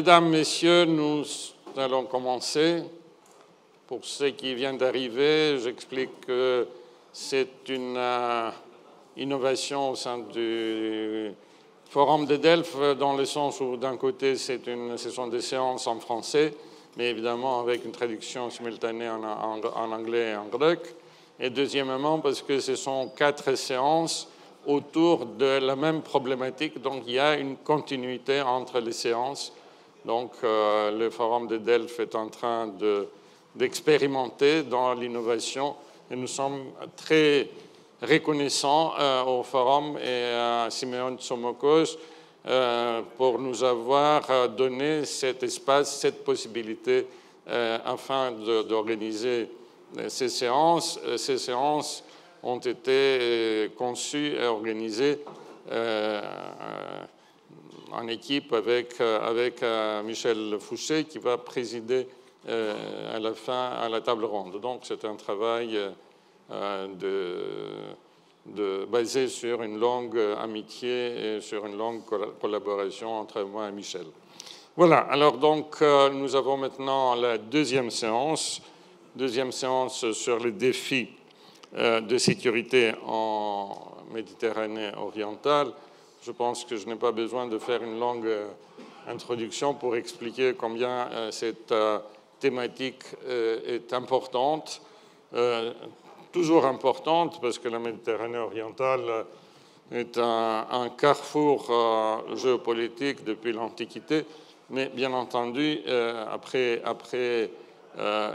Mesdames, Messieurs, nous allons commencer. Pour ceux qui viennent d'arriver, j'explique que c'est une innovation au sein du Forum de Delphes, dans le sens où, d'un côté, ce sont des séances en français, mais évidemment avec une traduction simultanée en anglais et en grec. Et deuxièmement, parce que ce sont 4 séances autour de la même problématique, donc il y a une continuité entre les séances. Donc le Forum de Delphes est en train d'expérimenter dans l'innovation et nous sommes très reconnaissants au Forum et à Simeon Tsomokos pour nous avoir donné cet espace, cette possibilité afin d'organiser ces séances. Ces séances ont été conçues et organisées en équipe avec Michel Fouché qui va présider à la fin à la table ronde. Donc c'est un travail basé sur une longue amitié et sur une longue collaboration entre moi et Michel. Voilà, alors donc nous avons maintenant la deuxième séance sur les défis de sécurité en Méditerranée orientale. Je pense que je n'ai pas besoin de faire une longue introduction pour expliquer combien cette thématique est importante, toujours importante, parce que la Méditerranée orientale est un carrefour géopolitique depuis l'Antiquité, mais bien entendu, après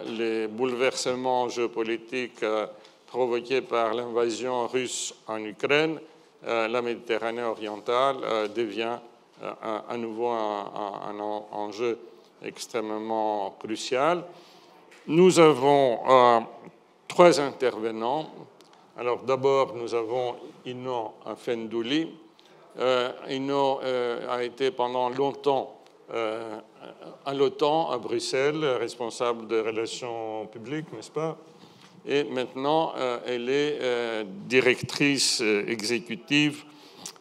les bouleversements géopolitiques provoquée par l'invasion russe en Ukraine, la Méditerranée orientale devient à nouveau un enjeu extrêmement crucial. Nous avons 3 intervenants. Alors d'abord, nous avons Inno Afendouli. Inno a été pendant longtemps à l'OTAN, à Bruxelles, responsable des relations publiques, n'est-ce pas? Et maintenant, elle est directrice exécutive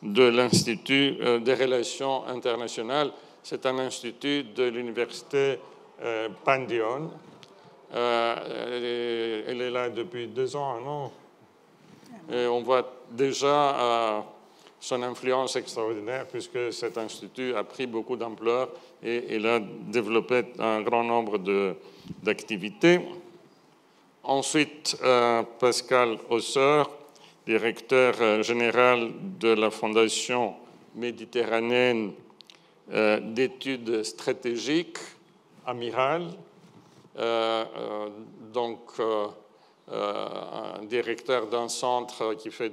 de l'Institut des relations internationales. C'est un institut de l'université Pandion. Elle est là depuis 2 ans, 1 an. Et on voit déjà son influence extraordinaire puisque cet institut a pris beaucoup d'ampleur et il a développé un grand nombre d'activités. Ensuite, Pascal Hausseur, directeur général de la Fondation méditerranéenne d'études stratégiques, amiral, donc un directeur d'un centre qui fait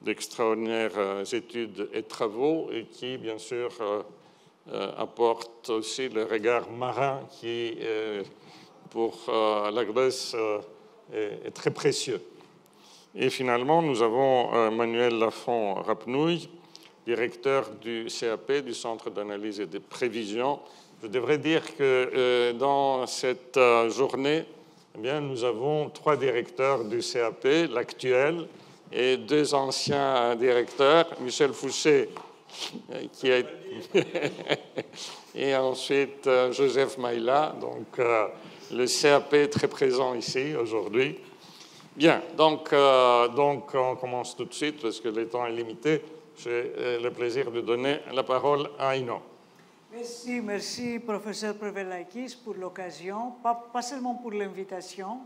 d'extraordinaires études et travaux et qui, bien sûr, apporte aussi le regard marin qui pour la Grèce est très précieux. Et finalement, nous avons Manuel Lafont-Rapnouille, directeur du CAP, du Centre d'analyse et de prévision. Je devrais dire que dans cette journée, eh bien, nous avons 3 directeurs du CAP, l'actuel, et 2 anciens directeurs, Michel Fouché, qui est et ensuite Joseph Maïla, donc le CAP est très présent ici aujourd'hui. Bien, donc on commence tout de suite parce que le temps est limité. J'ai le plaisir de donner la parole à Inno. Merci, professeur Prevelaikis, pour l'occasion, pas seulement pour l'invitation,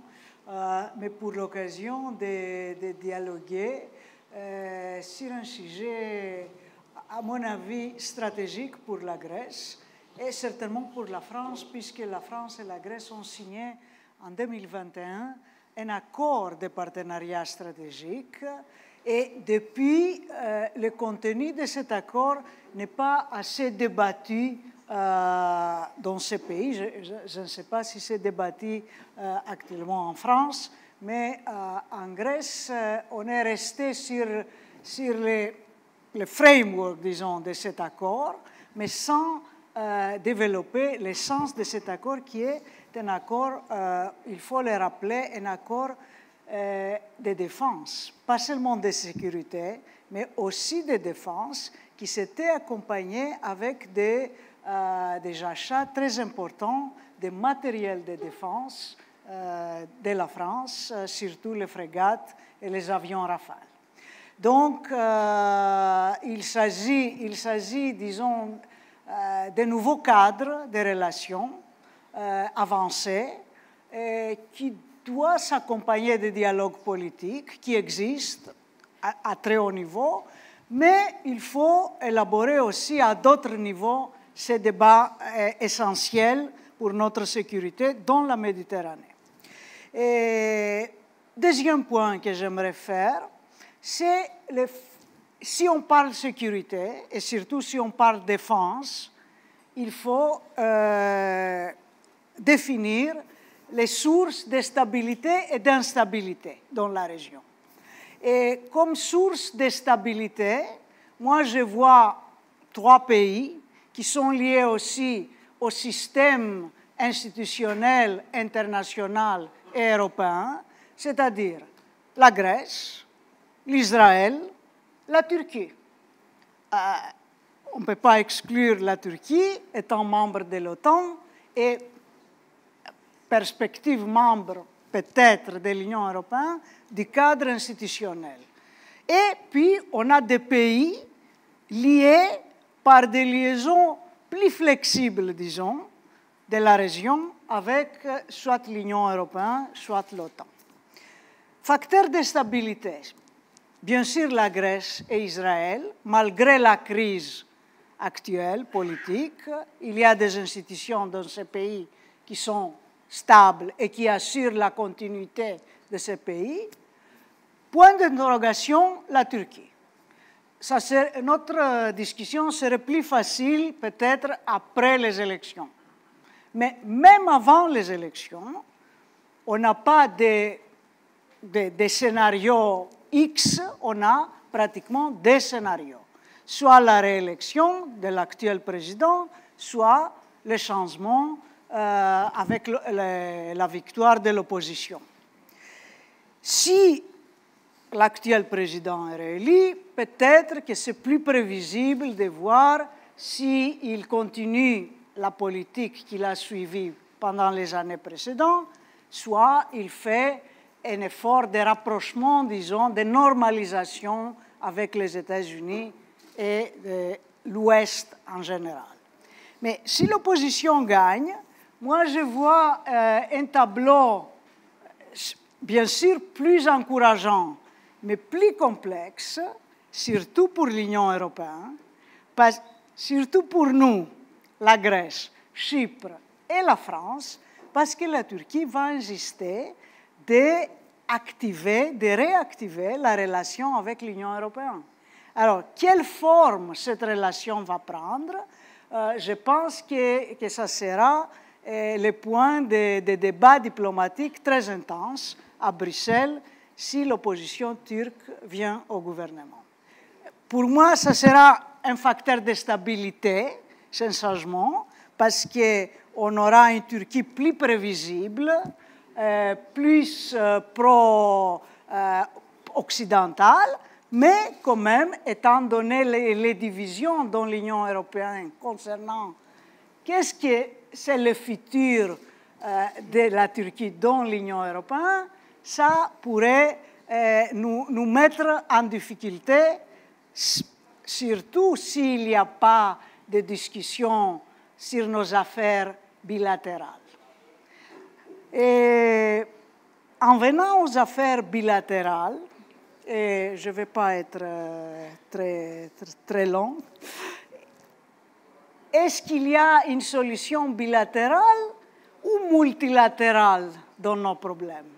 mais pour l'occasion de dialoguer sur un sujet, à mon avis, stratégique pour la Grèce et certainement pour la France, puisque la France et la Grèce ont signé en 2021 un accord de partenariat stratégique. Et depuis, le contenu de cet accord n'est pas assez débattu dans ce pays. Je ne sais pas si c'est débattu actuellement en France, mais en Grèce, on est resté sur le framework, disons, de cet accord, mais sans développer l'essence de cet accord qui est un accord, il faut le rappeler, un accord de défense, pas seulement de sécurité, mais aussi de défense, qui s'était accompagné avec des des achats très importants de matériel de défense de la France, surtout les frégates et les avions Rafale. Donc, il s'agit, disons, de nouveaux cadres de relations avancés qui doivent s'accompagner de dialogues politiques qui existent à très haut niveau, mais il faut élaborer aussi à d'autres niveaux ces débats essentiels pour notre sécurité dans la Méditerranée. Et deuxième point que j'aimerais faire, c'est si on parle sécurité, et surtout si on parle défense, il faut définir les sources de stabilité et d'instabilité dans la région. Et comme source de stabilité, moi je vois 3 pays qui sont liés aussi au système institutionnel international et européen, c'est-à-dire la Grèce, l'Israël, la Turquie. On ne peut pas exclure la Turquie étant membre de l'OTAN et perspective membre peut-être de l'Union européenne du cadre institutionnel. Et puis, on a des pays liés par des liaisons plus flexibles, disons, de la région avec soit l'Union européenne, soit l'OTAN. Facteurs de stabilité. Bien sûr, la Grèce et Israël, malgré la crise actuelle, politique, il y a des institutions dans ces pays qui sont stables et qui assurent la continuité de ces pays. Point d'interrogation, la Turquie. Notre discussion serait plus facile peut-être après les élections. Mais même avant les élections, on n'a pas de scénarios X, on a pratiquement des scénarios. Soit la réélection de l'actuel président, soit le changement avec la victoire de l'opposition. Si l'actuel président est réélu, peut-être que c'est plus prévisible de voir s'il continue la politique qu'il a suivie pendant les années précédentes, soit il fait un effort de rapprochement, disons, de normalisation avec les États-Unis et l'Ouest en général. Mais si l'opposition gagne, moi je vois un tableau, bien sûr, plus encourageant, mais plus complexe, surtout pour l'Union européenne, surtout pour nous, la Grèce, Chypre et la France, parce que la Turquie va insister de réactiver la relation avec l'Union européenne. Alors, quelle forme cette relation va prendre? Je pense que ça sera le point de débat diplomatique très intense à Bruxelles si l'opposition turque vient au gouvernement. Pour moi, ça sera un facteur de stabilité, ce changement, parce qu'on aura une Turquie plus prévisible, plus pro-occidentale, mais quand même, étant donné les divisions dans l'Union européenne concernant qu'est-ce que c'est le futur de la Turquie dans l'Union européenne, ça pourrait nous mettre en difficulté, surtout s'il n'y a pas de discussion sur nos affaires bilatérales. Et en venant aux affaires bilatérales, et je ne vais pas être très long, est-ce qu'il y a une solution bilatérale ou multilatérale dans nos problèmes?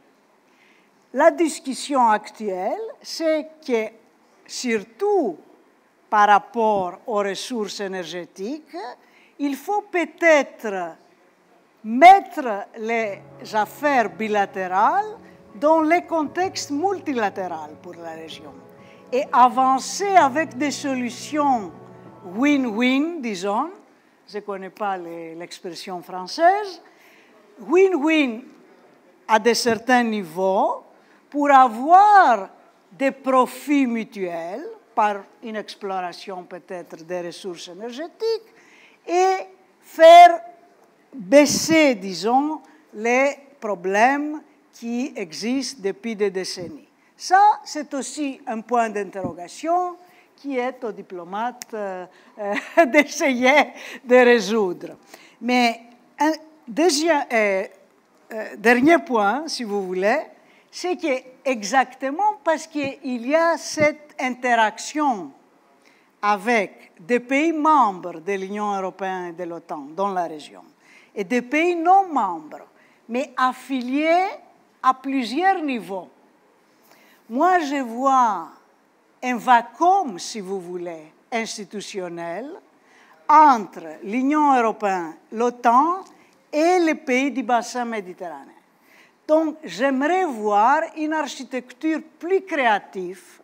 La discussion actuelle, c'est que surtout par rapport aux ressources énergétiques, il faut peut-être mettre les affaires bilatérales dans le contexte multilatéral pour la région et avancer avec des solutions win-win, disons, je ne connais pas l'expression française, win-win à de certains niveaux pour avoir des profits mutuels par une exploration peut-être des ressources énergétiques et faire baisser, disons, les problèmes qui existent depuis des décennies. Ça, c'est aussi un point d'interrogation qui est aux diplomates d'essayer de résoudre. Mais un dernier point, si vous voulez, c'est qu'exactement parce qu'il y a cette interaction avec des pays membres de l'Union européenne et de l'OTAN dans la région, et des pays non membres, mais affiliés à plusieurs niveaux. Moi, je vois un vacuum, si vous voulez, institutionnel entre l'Union européenne, l'OTAN et les pays du bassin méditerranéen. Donc, j'aimerais voir une architecture plus créative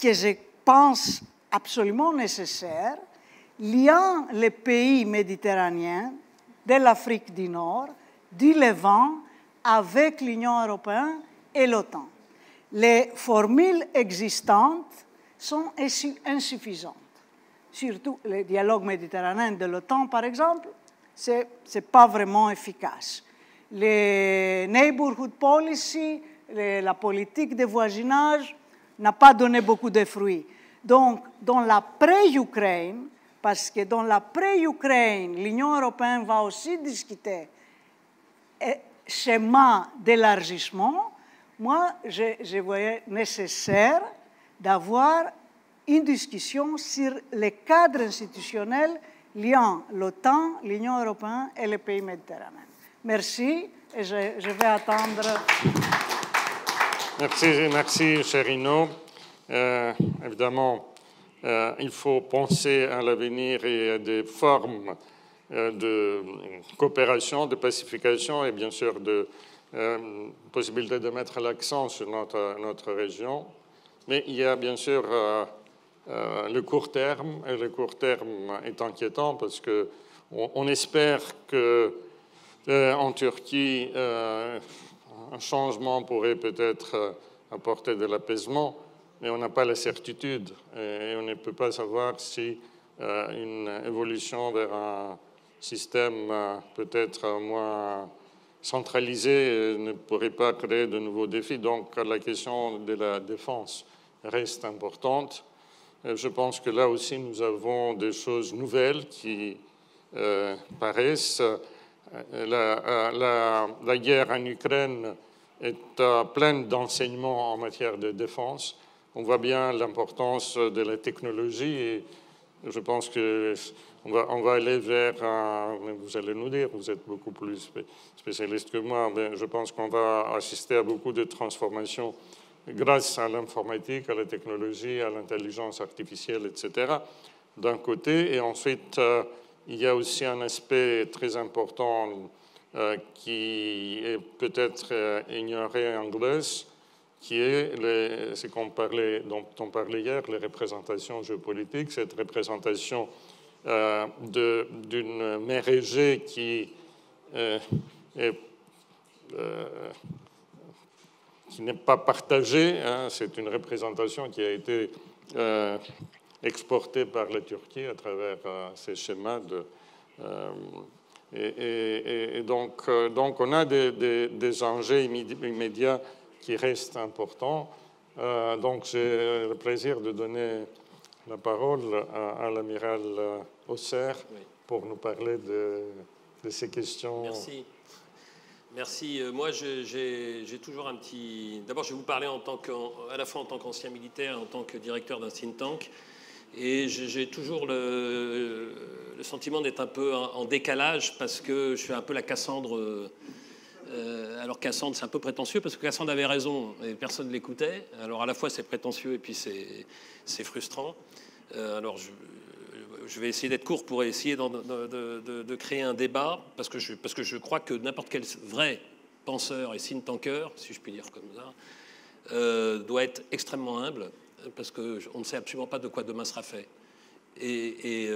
que je pense absolument nécessaire, liant les pays méditerranéens de l'Afrique du Nord, du Levant, avec l'Union européenne et l'OTAN. Les formules existantes sont insuffisantes. Surtout le dialogue méditerranéen de l'OTAN, par exemple, ce n'est pas vraiment efficace. Les neighborhood policy, la politique de voisinage n'a pas donné beaucoup de fruits. Donc, dans l'après-Ukraine, parce que dans l'après-Ukraine, l'Union européenne va aussi discuter schéma d'élargissement, moi, je voyais nécessaire d'avoir une discussion sur les cadres institutionnels liant l'OTAN, l'Union européenne et les pays méditerranéens. Merci, et je vais attendre. Merci, cher Inno. Évidemment, il faut penser à l'avenir et à des formes de coopération, de pacification et bien sûr de possibilité de mettre l'accent sur notre région. Mais il y a bien sûr le court terme, et le court terme est inquiétant parce qu'on espère qu'en Turquie, un changement pourrait peut-être apporter de l'apaisement, mais on n'a pas la certitude et on ne peut pas savoir si une évolution vers un système peut-être moins centralisé ne pourrait pas créer de nouveaux défis. Donc la question de la défense reste importante. Je pense que là aussi nous avons des choses nouvelles qui paraissent. La guerre en Ukraine est pleine d'enseignements en matière de défense. On voit bien l'importance de la technologie et je pense qu'on va aller vers, vous allez nous dire, vous êtes beaucoup plus spécialiste que moi, mais je pense qu'on va assister à beaucoup de transformations grâce à l'informatique, à la technologie, à l'intelligence artificielle, etc., d'un côté. Et ensuite, il y a aussi un aspect très important qui est peut-être ignoré en Grèce, qui est ce dont on parlait hier, les représentations géopolitiques, cette représentation d'une mer Égée qui n'est pas partagée. Hein. C'est une représentation qui a été exportée par la Turquie à travers ces schémas et donc on a des enjeux immédiats qui restent importants. Donc j'ai le plaisir de donner la parole à l'amiral Auxerre pour nous parler de ces questions. Merci. Moi, j'ai toujours un petit... D'abord, je vais vous parler à la fois en tant qu'ancien militaire et en tant que directeur d'un think tank. Et j'ai toujours le sentiment d'être un peu en décalage parce que je suis un peu la Cassandre... alors Cassandre, c'est un peu prétentieux parce que Cassandre avait raison et personne ne l'écoutait. Alors à la fois, c'est prétentieux et puis c'est frustrant. Alors je vais essayer d'être court pour essayer de créer un débat parce que je crois que n'importe quel vrai penseur et think tanker, si je puis dire comme ça, doit être extrêmement humble parce qu'on ne sait absolument pas de quoi demain sera fait. Et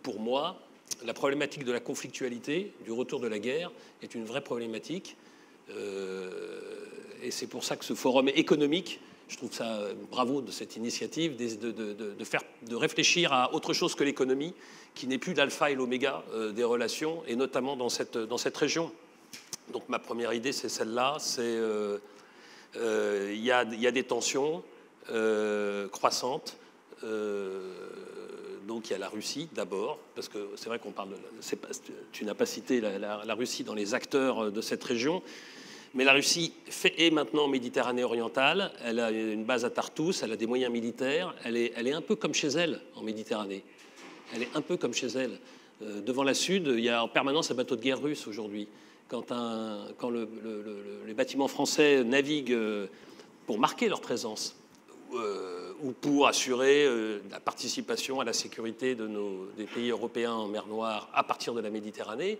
pour moi, la problématique de la conflictualité, du retour de la guerre, est une vraie problématique. Et c'est pour ça que ce forum économique, Je trouve ça bravo de cette initiative de réfléchir à autre chose que l'économie, qui n'est plus l'alpha et l'oméga des relations, et notamment dans cette région. Donc ma première idée, c'est celle-là. Il y a des tensions croissantes. Donc il y a la Russie d'abord, parce que c'est vrai qu'on parle tu n'as pas cité la Russie dans les acteurs de cette région. Mais la Russie est maintenant en Méditerranée orientale, elle a une base à Tartous, elle a des moyens militaires, elle est un peu comme chez elle en Méditerranée. Elle est un peu comme chez elle. Devant la Sud, il y a en permanence un bateau de guerre russe aujourd'hui. Quand les bâtiments français naviguent pour marquer leur présence ou pour assurer la participation à la sécurité des pays européens en mer Noire à partir de la Méditerranée,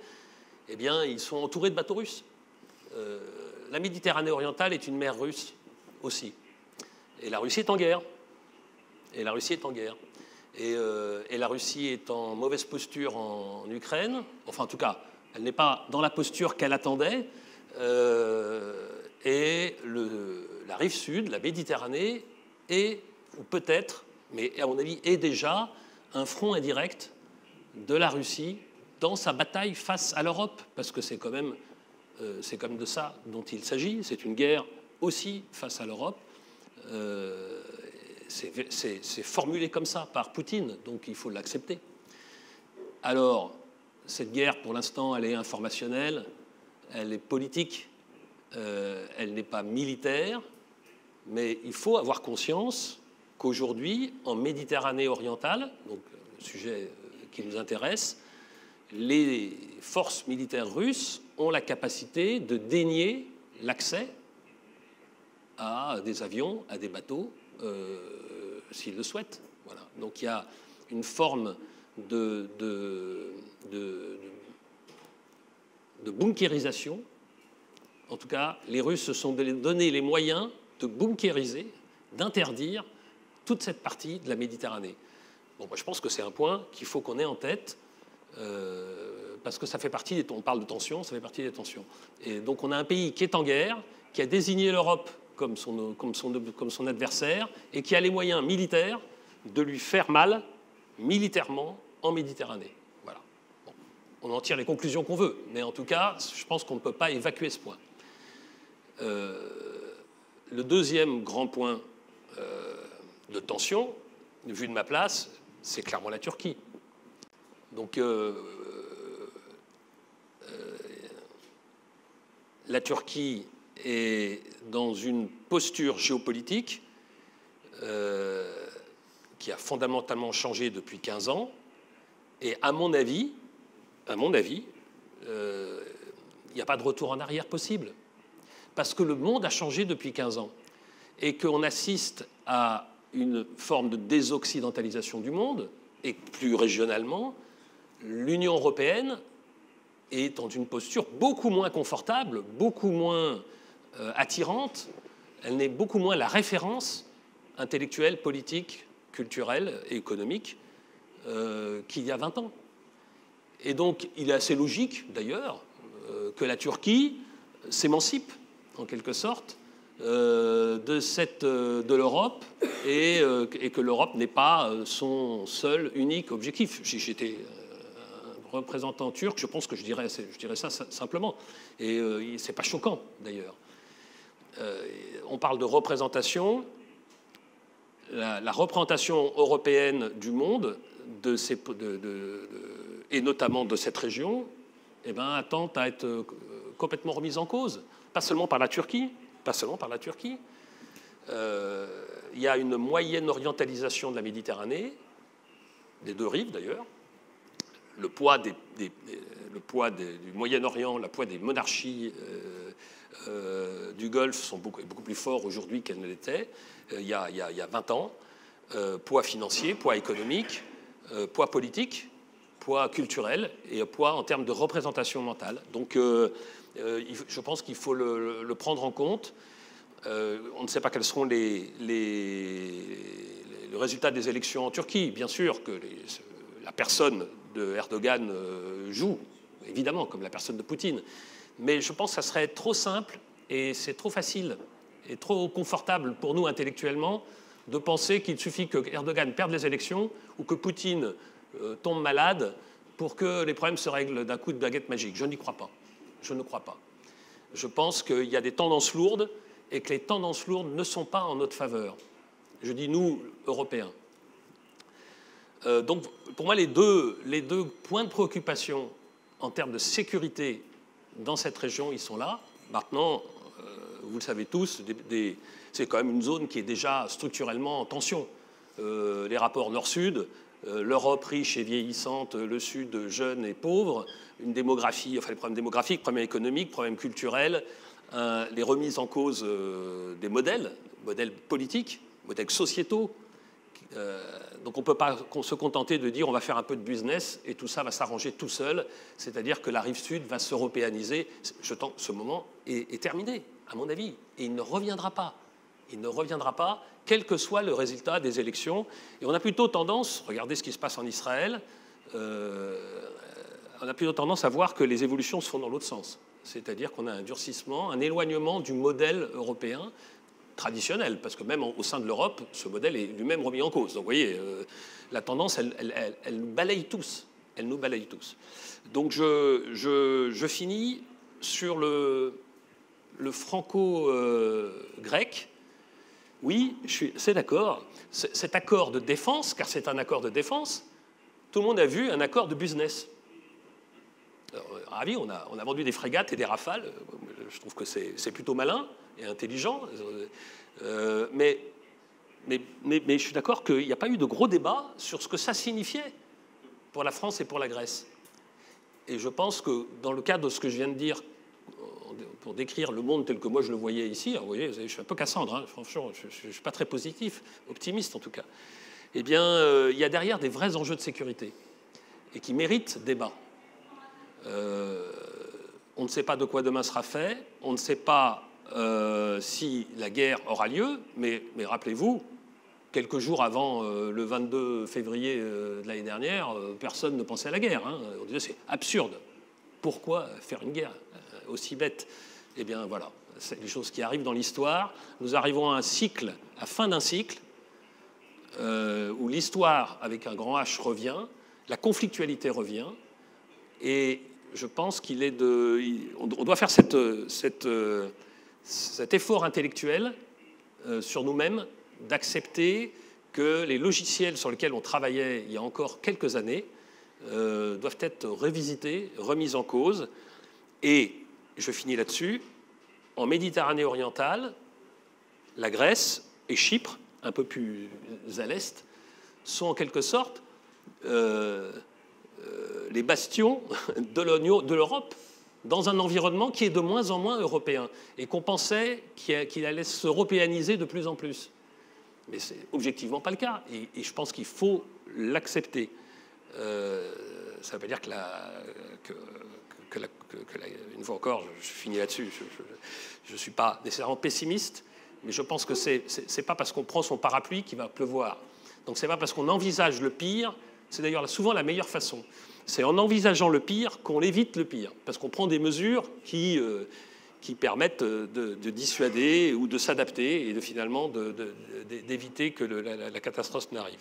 eh bien, ils sont entourés de bateaux russes. La Méditerranée orientale est une mer russe aussi. Et la Russie est en guerre. Et la Russie est en mauvaise posture en Ukraine. Enfin, en tout cas, elle n'est pas dans la posture qu'elle attendait. Et la rive sud, la Méditerranée, est, ou peut-être, mais à mon avis, est déjà un front indirect de la Russie dans sa bataille face à l'Europe. Parce que c'est quand même de ça dont il s'agit. C'est une guerre aussi face à l'Europe. C'est formulé comme ça par Poutine, donc il faut l'accepter. Alors, cette guerre, pour l'instant, elle est informationnelle, elle est politique, elle n'est pas militaire, mais il faut avoir conscience qu'aujourd'hui, en Méditerranée orientale, donc le sujet qui nous intéresse, les forces militaires russes ont la capacité de dénier l'accès à des avions, à des bateaux, s'ils le souhaitent. Voilà. Donc il y a une forme de bunkérisation. En tout cas, les Russes se sont donné les moyens de bunkériser, d'interdire toute cette partie de la Méditerranée. Bon, moi, je pense que c'est un point qu'il faut qu'on ait en tête. Parce que ça fait partie on parle de tensions, ça fait partie des tensions. Et donc on a un pays qui est en guerre, qui a désigné l'Europe comme son adversaire et qui a les moyens militaires de lui faire mal militairement en Méditerranée. Voilà. Bon, on en tire les conclusions qu'on veut, mais en tout cas, je pense qu'on ne peut pas évacuer ce point. Le deuxième grand point de tension, vu de ma place, c'est clairement la Turquie. Donc, la Turquie est dans une posture géopolitique qui a fondamentalement changé depuis 15 ans. Et à mon avis, il n'y a pas de retour en arrière possible. Parce que le monde a changé depuis 15 ans. Et qu'on assiste à une forme de désoccidentalisation du monde, et plus régionalement, l'Union européenne est dans une posture beaucoup moins confortable, beaucoup moins attirante. Elle n'est beaucoup moins la référence intellectuelle, politique, culturelle et économique qu'il y a 20 ans. Et donc, il est assez logique, d'ailleurs, que la Turquie s'émancipe, en quelque sorte, de l'Europe et que l'Europe n'est pas son seul, unique objectif. J'étais représentant turc, je pense que je dirais ça simplement. Et c'est pas choquant, d'ailleurs. On parle de représentation. La représentation européenne du monde, et notamment de cette région, eh ben, tente à être complètement remise en cause. Pas seulement par la Turquie. Il y a une moyenne orientalisation de la Méditerranée, des deux rives d'ailleurs. Le poids du Moyen-Orient, le poids des monarchies du Golfe est beaucoup plus fort aujourd'hui qu'elles ne l'étaient il y a 20 ans. Poids financier, poids économique, poids politique, poids culturel et poids en termes de représentation mentale. Donc je pense qu'il faut le prendre en compte. On ne sait pas quels seront les résultats des élections en Turquie. Bien sûr que la personne de Erdogan joue, évidemment, comme la personne de Poutine. Mais je pense que ça serait trop simple et c'est trop facile est trop confortable pour nous intellectuellement de penser qu'il suffit que Erdogan perde les élections ou que Poutine tombe malade pour que les problèmes se règlent d'un coup de baguette magique. Je n'y crois pas. Je ne crois pas. Je pense qu'il y a des tendances lourdes et que les tendances lourdes ne sont pas en notre faveur. Je dis nous, Européens. Donc, pour moi, les deux points de préoccupation en termes de sécurité dans cette région, ils sont là. Maintenant, vous le savez tous, c'est quand même une zone qui est déjà structurellement en tension. Les rapports nord-sud, l'Europe riche et vieillissante, le Sud jeune et pauvre, une démographie, enfin les problèmes démographiques, problèmes économiques, problèmes culturels, les remises en cause des modèles politiques, modèles sociétaux. Donc on ne peut pas se contenter de dire on va faire un peu de business et tout ça va s'arranger tout seul, c'est-à-dire que la rive sud va s'européaniser. Ce moment est terminé, à mon avis, et il ne reviendra pas. Il ne reviendra pas, quel que soit le résultat des élections. Et on a plutôt tendance, regardez ce qui se passe en Israël, on a plutôt tendance à voir que les évolutions se font dans l'autre sens. C'est-à-dire qu'on a un durcissement, un éloignement du modèle européen traditionnel, parce que même au sein de l'Europe, ce modèle est lui-même remis en cause. Donc vous voyez, la tendance, elle nous balaye tous. Elle nous balaye tous. Donc je finis sur le franco-grec. Oui, c'est d'accord. Cet accord de défense, car c'est un accord de défense, tout le monde a vu un accord de business. Alors, ravi, on a vendu des frégates et des rafales. Je trouve que c'est plutôt malin et intelligent. Mais je suis d'accord qu'il n'y a pas eu de gros débat sur ce que ça signifiait pour la France et pour la Grèce. Et je pense que dans le cadre de ce que je viens de dire, pour décrire le monde tel que moi je le voyais ici, vous voyez, je suis un peu Cassandre, hein, franchement, je ne suis pas très positif, optimiste en tout cas. Eh bien, il y a derrière des vrais enjeux de sécurité et qui méritent débat. On ne sait pas de quoi demain sera fait, on ne sait pas si la guerre aura lieu, mais rappelez-vous, quelques jours avant le 22 février de l'année dernière, personne ne pensait à la guerre. Hein. On disait c'est absurde. Pourquoi faire une guerre aussi bête? Eh bien voilà, c'est des choses qui arrivent dans l'histoire. Nous arrivons à un cycle, à fin d'un cycle, où l'histoire avec un grand H revient, la conflictualité revient, et je pense qu'il est on doit faire cet effort intellectuel sur nous-mêmes, d'accepter que les logiciels sur lesquels on travaillait il y a encore quelques années doivent être revisités, remis en cause. Et je finis là-dessus. En Méditerranée orientale, la Grèce et Chypre, un peu plus à l'est, sont en quelque sorte les bastions de l'Europe dans un environnement qui est de moins en moins européen et qu'on pensait qu'il allait s'européaniser de plus en plus. Mais c'est objectivement pas le cas et je pense qu'il faut l'accepter. Ça ne veut pas dire une fois encore, je finis là-dessus, je ne suis pas nécessairement pessimiste, mais je pense que c'est pas parce qu'on prend son parapluie qu'il va pleuvoir. Donc c'est pas parce qu'on envisage le pire, c'est d'ailleurs souvent la meilleure façon. C'est en envisageant le pire qu'on évite le pire, parce qu'on prend des mesures qui permettent de dissuader ou de s'adapter et finalement d'éviter que la catastrophe n'arrive.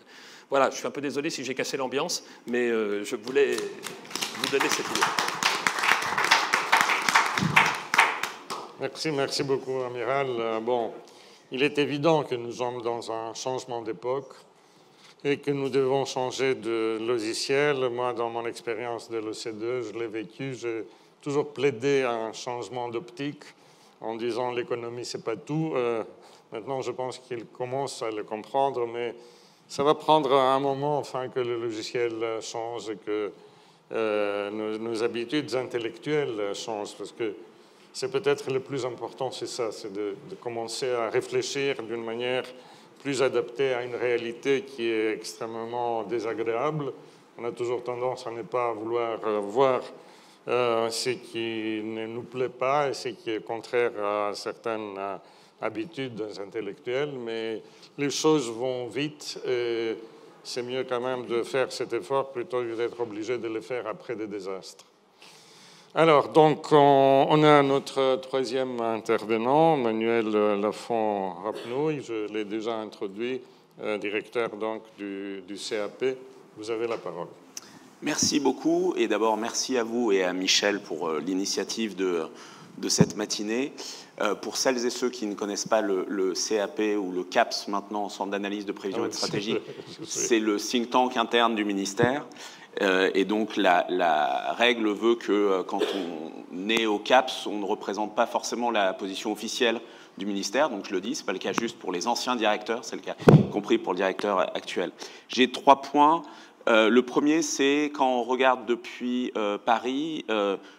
Voilà, je suis un peu désolé si j'ai cassé l'ambiance, mais je voulais vous donner cette idée. Merci beaucoup, Amiral. Bon, il est évident que nous sommes dans un changement d'époque et que nous devons changer de logiciel. Moi, dans mon expérience de l'OCDE, je l'ai vécu. J'ai toujours plaidé à un changement d'optique en disant l'économie, c'est pas tout. Maintenant, je pense qu'ils commencent à le comprendre, mais ça va prendre un moment enfin que le logiciel change et que nos habitudes intellectuelles changent, parce que c'est peut-être le plus important, c'est ça, c'est de commencer à réfléchir d'une manière plus adaptée à une réalité qui est extrêmement désagréable. On a toujours tendance à ne pas vouloir voir ce qui ne nous plaît pas et ce qui est contraire à certaines habitudes intellectuelles, mais les choses vont vite et c'est mieux quand même de faire cet effort plutôt que d'être obligé de le faire après des désastres. Alors, donc, on a notre troisième intervenant, Manuel Lafont-Rapnouil. Je l'ai déjà introduit, directeur donc, du CAP. Vous avez la parole. Merci beaucoup. Et d'abord, merci à vous et à Michel pour l'initiative de cette matinée. Pour celles et ceux qui ne connaissent pas le CAP ou le CAPS maintenant, Centre d'analyse de prévision et de stratégie, c'est le think tank interne du ministère. Et donc la règle veut que quand on est au CAPS, on ne représente pas forcément la position officielle du ministère. Donc je le dis, ce n'est pas le cas juste pour les anciens directeurs, c'est le cas y compris pour le directeur actuel. J'ai 3 points. Le premier, c'est quand on regarde depuis Paris,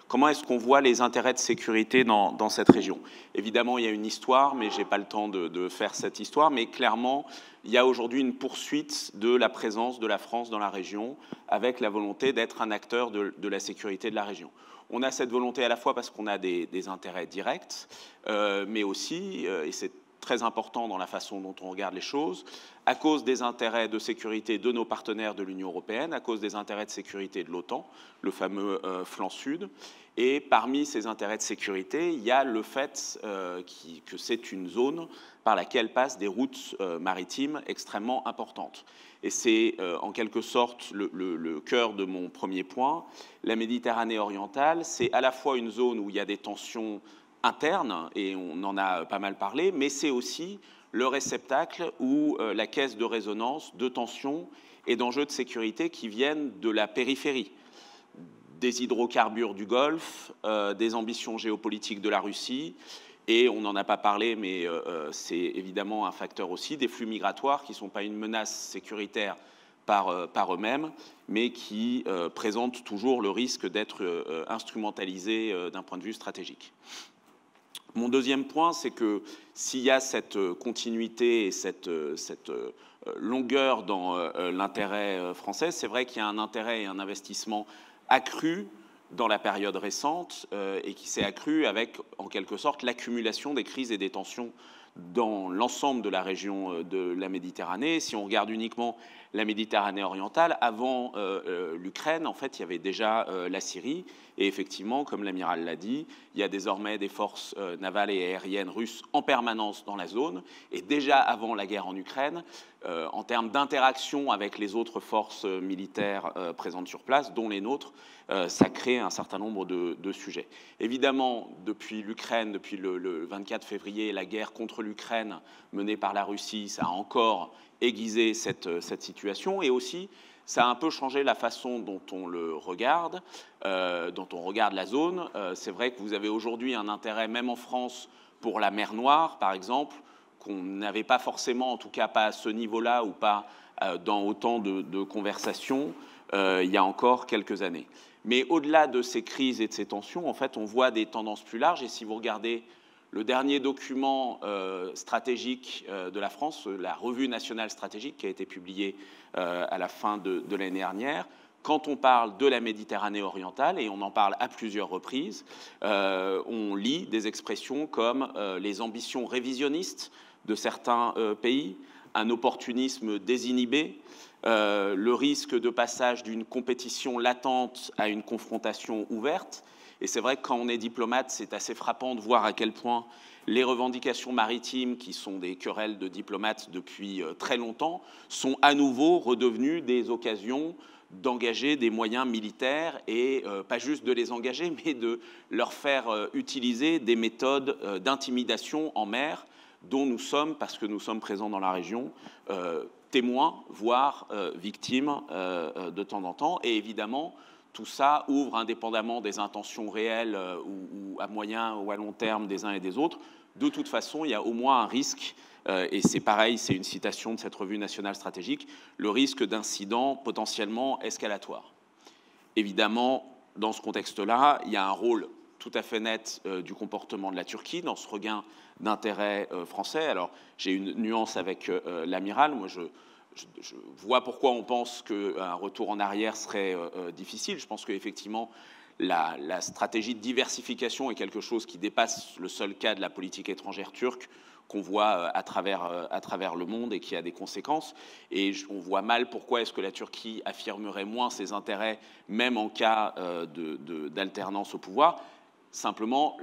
comment est-ce qu'on voit les intérêts de sécurité dans cette région. Évidemment, il y a une histoire, mais je n'ai pas le temps de faire cette histoire. Mais clairement, il y a aujourd'hui une poursuite de la présence de la France dans la région, avec la volonté d'être un acteur de la sécurité de la région. On a cette volonté à la fois parce qu'on a des intérêts directs, mais aussi, et c'est très important dans la façon dont on regarde les choses, à cause des intérêts de sécurité de nos partenaires de l'Union européenne, à cause des intérêts de sécurité de l'OTAN, le fameux flanc sud. Et parmi ces intérêts de sécurité, il y a le fait que c'est une zone par laquelle passent des routes maritimes extrêmement importantes. Et c'est en quelque sorte le cœur de mon premier point. La Méditerranée orientale, c'est à la fois une zone où il y a des tensions interne, et on en a pas mal parlé, mais c'est aussi le réceptacle ou la caisse de résonance de tensions et d'enjeux de sécurité qui viennent de la périphérie, des hydrocarbures du Golfe, des ambitions géopolitiques de la Russie, et on n'en a pas parlé, mais c'est évidemment un facteur aussi, des flux migratoires qui ne sont pas une menace sécuritaire par eux-mêmes, mais qui présentent toujours le risque d'être instrumentalisés d'un point de vue stratégique. Mon deuxième point, c'est que s'il y a cette continuité et cette longueur dans l'intérêt français, c'est vrai qu'il y a un intérêt et un investissement accru dans la période récente et qui s'est accru avec, en quelque sorte, l'accumulation des crises et des tensions dans l'ensemble de la région de la Méditerranée. Si on regarde uniquement la Méditerranée orientale, avant l'Ukraine, en fait, il y avait déjà la Syrie. Et effectivement, comme l'amiral l'a dit, il y a désormais des forces navales et aériennes russes en permanence dans la zone. Et déjà avant la guerre en Ukraine, en termes d'interaction avec les autres forces militaires présentes sur place, dont les nôtres, ça crée un certain nombre de sujets. Évidemment, depuis l'Ukraine, depuis le 24 février, la guerre contre l'Ukraine menée par la Russie, ça a encore aiguisé cette situation. Et aussi, ça a un peu changé la façon dont on le regarde, dont on regarde la zone. C'est vrai que vous avez aujourd'hui un intérêt, même en France, pour la mer Noire, par exemple, qu'on n'avait pas forcément, en tout cas pas à ce niveau-là ou pas dans autant de conversations il y a encore quelques années. Mais au-delà de ces crises et de ces tensions, en fait, on voit des tendances plus larges. Et si vous regardez le dernier document stratégique de la France, la revue nationale stratégique qui a été publiée à la fin de l'année dernière, quand on parle de la Méditerranée orientale, et on en parle à plusieurs reprises, on lit des expressions comme les ambitions révisionnistes de certains pays, un opportunisme désinhibé, le risque de passage d'une compétition latente à une confrontation ouverte. Et c'est vrai que quand on est diplomate, c'est assez frappant de voir à quel point les revendications maritimes, qui sont des querelles de diplomates depuis très longtemps, sont à nouveau redevenues des occasions d'engager des moyens militaires et pas juste de les engager, mais de leur faire utiliser des méthodes d'intimidation en mer dont nous sommes, parce que nous sommes présents dans la région, témoins, voire victimes de temps en temps. Et évidemment, tout ça ouvre, indépendamment des intentions réelles ou à moyen ou à long terme des uns et des autres. De toute façon, il y a au moins un risque, et c'est pareil, c'est une citation de cette revue nationale stratégique, le risque d'incidents potentiellement escalatoires. Évidemment, dans ce contexte-là, il y a un rôle tout à fait net du comportement de la Turquie dans ce regain d'intérêt français. Alors, j'ai une nuance avec l'amiral. Moi, je vois pourquoi on pense qu'un retour en arrière serait difficile. Je pense qu'effectivement, la stratégie de diversification est quelque chose qui dépasse le seul cas de la politique étrangère turque qu'on voit à travers le monde et qui a des conséquences. Et on voit mal pourquoi est-ce que la Turquie affirmerait moins ses intérêts, même en cas d'alternance au pouvoir. Simplement,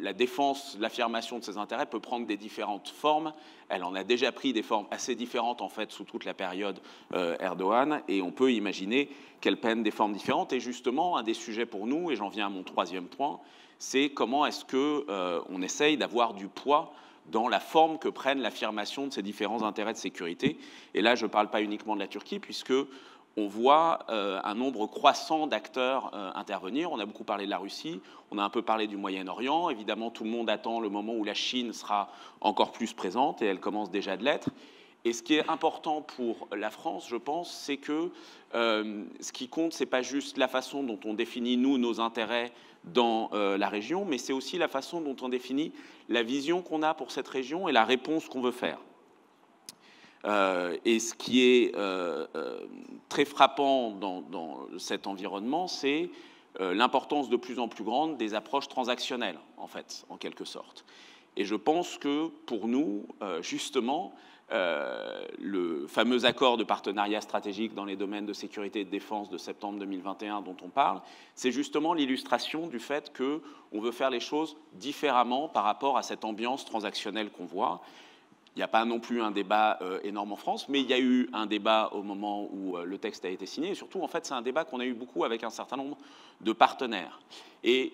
la défense, l'affirmation de ses intérêts peut prendre des différentes formes. Elle en a déjà pris des formes assez différentes, en fait, sous toute la période Erdogan, et on peut imaginer qu'elle prenne des formes différentes. Et justement, un des sujets pour nous, et j'en viens à mon troisième point, c'est comment est-ce qu'on essaye d'avoir du poids dans la forme que prennent l'affirmation de ces différents intérêts de sécurité. Et là, je ne parle pas uniquement de la Turquie, puisque on voit un nombre croissant d'acteurs intervenir. On a beaucoup parlé de la Russie, on a un peu parlé du Moyen-Orient. Évidemment, tout le monde attend le moment où la Chine sera encore plus présente, et elle commence déjà de l'être. Et ce qui est important pour la France, je pense, c'est que ce qui compte, ce n'est pas juste la façon dont on définit, nous, nos intérêts dans la région, mais c'est aussi la façon dont on définit la vision qu'on a pour cette région et la réponse qu'on veut faire. Et ce qui est très frappant dans cet environnement, c'est l'importance de plus en plus grande des approches transactionnelles, en fait, en quelque sorte. Et je pense que pour nous, justement, le fameux accord de partenariat stratégique dans les domaines de sécurité et de défense de septembre 2021 dont on parle, c'est justement l'illustration du fait qu'on veut faire les choses différemment par rapport à cette ambiance transactionnelle qu'on voit. Il n'y a pas non plus un débat énorme en France, mais il y a eu un débat au moment où le texte a été signé. Et surtout, en fait, c'est un débat qu'on a eu beaucoup avec un certain nombre de partenaires. Et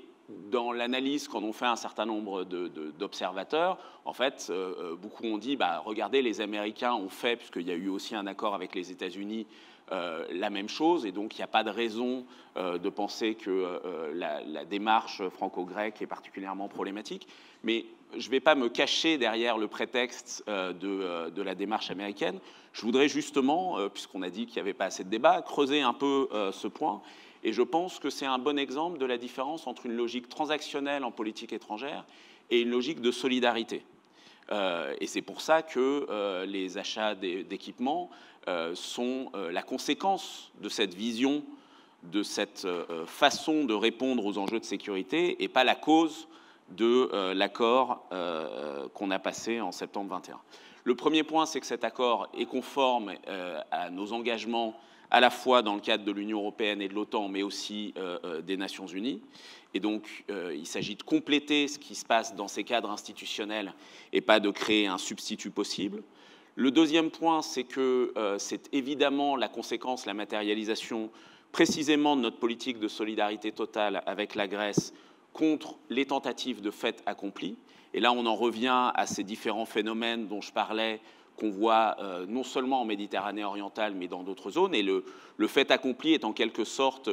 dans l'analyse, quand on fait un certain nombre d'observateurs, en fait, beaucoup ont dit, regardez, les Américains ont fait, puisqu'il y a eu aussi un accord avec les États-Unis, la même chose, et donc il n'y a pas de raison de penser que la démarche franco-grecque est particulièrement problématique. Mais je ne vais pas me cacher derrière le prétexte de la démarche américaine. Je voudrais justement, puisqu'on a dit qu'il n'y avait pas assez de débat, creuser un peu ce point. Et je pense que c'est un bon exemple de la différence entre une logique transactionnelle en politique étrangère et une logique de solidarité. Et c'est pour ça que les achats d'équipements sont la conséquence de cette vision, de cette façon de répondre aux enjeux de sécurité, et pas la cause de l'accord qu'on a passé en septembre 21. Le premier point, c'est que cet accord est conforme à nos engagements à la fois dans le cadre de l'Union européenne et de l'OTAN, mais aussi des Nations unies. Et donc, il s'agit de compléter ce qui se passe dans ces cadres institutionnels et pas de créer un substitut possible. Le deuxième point, c'est que c'est évidemment la conséquence, la matérialisation précisément de notre politique de solidarité totale avec la Grèce contre les tentatives de fait accompli. Et là, on en revient à ces différents phénomènes dont je parlais, qu'on voit non seulement en Méditerranée orientale, mais dans d'autres zones. Et le fait accompli est en quelque sorte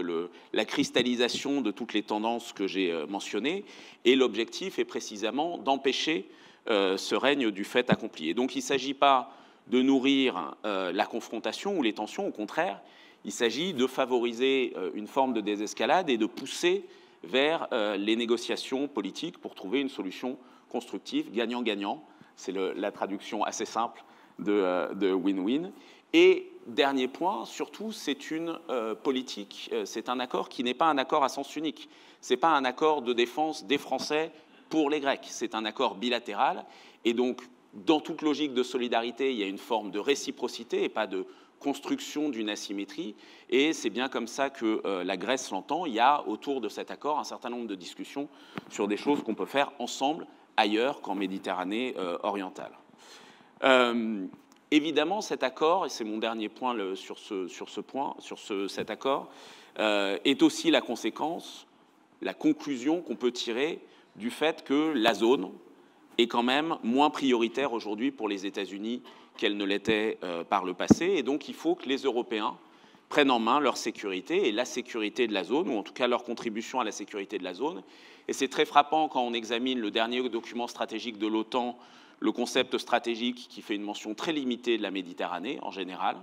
la cristallisation de toutes les tendances que j'ai mentionnées. Et l'objectif est précisément d'empêcher ce règne du fait accompli. Et donc, il ne s'agit pas de nourrir la confrontation ou les tensions, au contraire, il s'agit de favoriser une forme de désescalade et de pousser vers les négociations politiques pour trouver une solution constructive, gagnant-gagnant. C'est la traduction assez simple de win-win. Et dernier point, surtout, c'est une politique, c'est un accord qui n'est pas un accord à sens unique. Ce n'est pas un accord de défense des Français pour les Grecs. C'est un accord bilatéral. Et donc, dans toute logique de solidarité, il y a une forme de réciprocité et pas de construction d'une asymétrie. Et c'est bien comme ça que la Grèce l'entend. Il y a autour de cet accord un certain nombre de discussions sur des choses qu'on peut faire ensemble ailleurs qu'en Méditerranée orientale. Évidemment, cet accord, et c'est mon dernier point cet accord, est aussi la conséquence, la conclusion qu'on peut tirer du fait que la zone est quand même moins prioritaire aujourd'hui pour les États-Unis qu'elle ne l'était par le passé. Et donc, il faut que les Européens prennent en main leur sécurité et la sécurité de la zone, ou en tout cas leur contribution à la sécurité de la zone. Et c'est très frappant quand on examine le dernier document stratégique de l'OTAN, le concept stratégique qui fait une mention très limitée de la Méditerranée en général,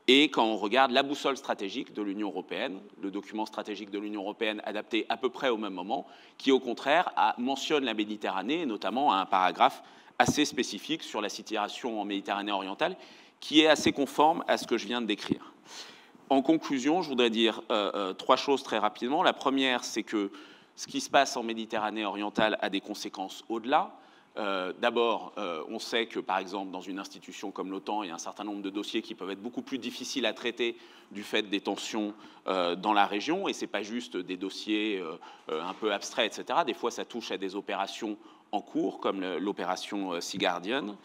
et quand on regarde la boussole stratégique de l'Union européenne, le document stratégique de l'Union européenne adapté à peu près au même moment, qui au contraire mentionne la Méditerranée, et notamment un paragraphe assez spécifique sur la situation en Méditerranée orientale, qui est assez conforme à ce que je viens de décrire. En conclusion, je voudrais dire 3 choses très rapidement. La première, c'est que ce qui se passe en Méditerranée orientale a des conséquences au-delà. D'abord, on sait que, par exemple, dans une institution comme l'OTAN, il y a un certain nombre de dossiers qui peuvent être beaucoup plus difficiles à traiter du fait des tensions dans la région. Et ce n'est pas juste des dossiers un peu abstraits, etc. Des fois, ça touche à des opérations en cours, comme l'opération Sea Guardian.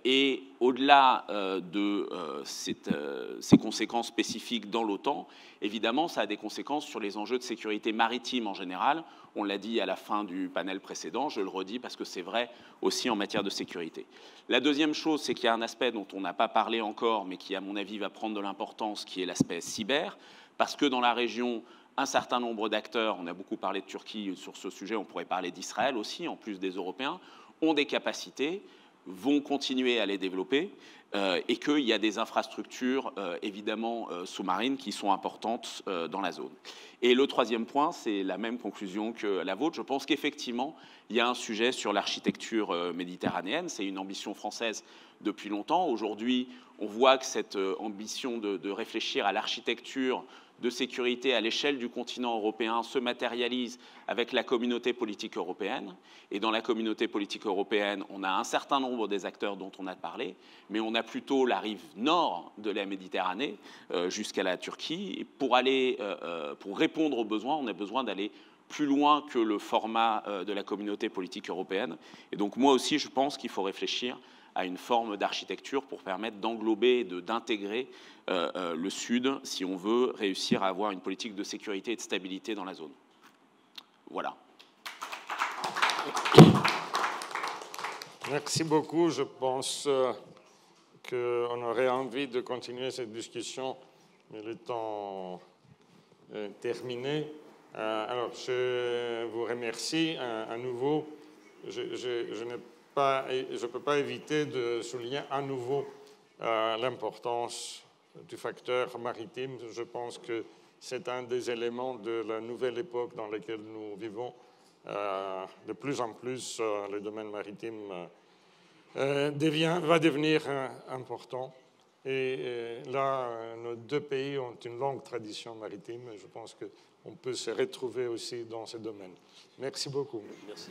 Et au-delà de ces conséquences spécifiques dans l'OTAN, évidemment, ça a des conséquences sur les enjeux de sécurité maritime en général. On l'a dit à la fin du panel précédent, je le redis parce que c'est vrai aussi en matière de sécurité. La deuxième chose, c'est qu'il y a un aspect dont on n'a pas parlé encore, mais qui, à mon avis, va prendre de l'importance, qui est l'aspect cyber, parce que dans la région, un certain nombre d'acteurs, on a beaucoup parlé de Turquie sur ce sujet, on pourrait parler d'Israël aussi, en plus des Européens, ont des capacités, vont continuer à les développer, et qu'il y a des infrastructures évidemment sous-marines qui sont importantes dans la zone. Et le troisième point, c'est la même conclusion que la vôtre. Je pense qu'effectivement, il y a un sujet sur l'architecture méditerranéenne. C'est une ambition française depuis longtemps. Aujourd'hui, on voit que cette ambition de réfléchir à l'architecture de sécurité à l'échelle du continent européen se matérialise avec la communauté politique européenne. Et dans la communauté politique européenne, on a un certain nombre des acteurs dont on a parlé, mais on a plutôt la rive nord de la Méditerranée jusqu'à la Turquie. Et pour répondre aux besoins, on a besoin d'aller plus loin que le format de la communauté politique européenne. Et donc moi aussi, je pense qu'il faut réfléchir à une forme d'architecture pour permettre d'englober et d'intégrer le Sud si on veut réussir à avoir une politique de sécurité et de stabilité dans la zone. Voilà. Merci beaucoup. Je pense qu'on aurait envie de continuer cette discussion, mais le temps est terminé. Alors, je vous remercie à nouveau. Je ne peux pas éviter de souligner à nouveau l'importance du facteur maritime. Je pense que c'est un des éléments de la nouvelle époque dans laquelle nous vivons. De plus en plus, le domaine maritime va devenir important. Et là, nos 2 pays ont une longue tradition maritime. Et je pense qu'on peut se retrouver aussi dans ce domaine. Merci beaucoup. Merci.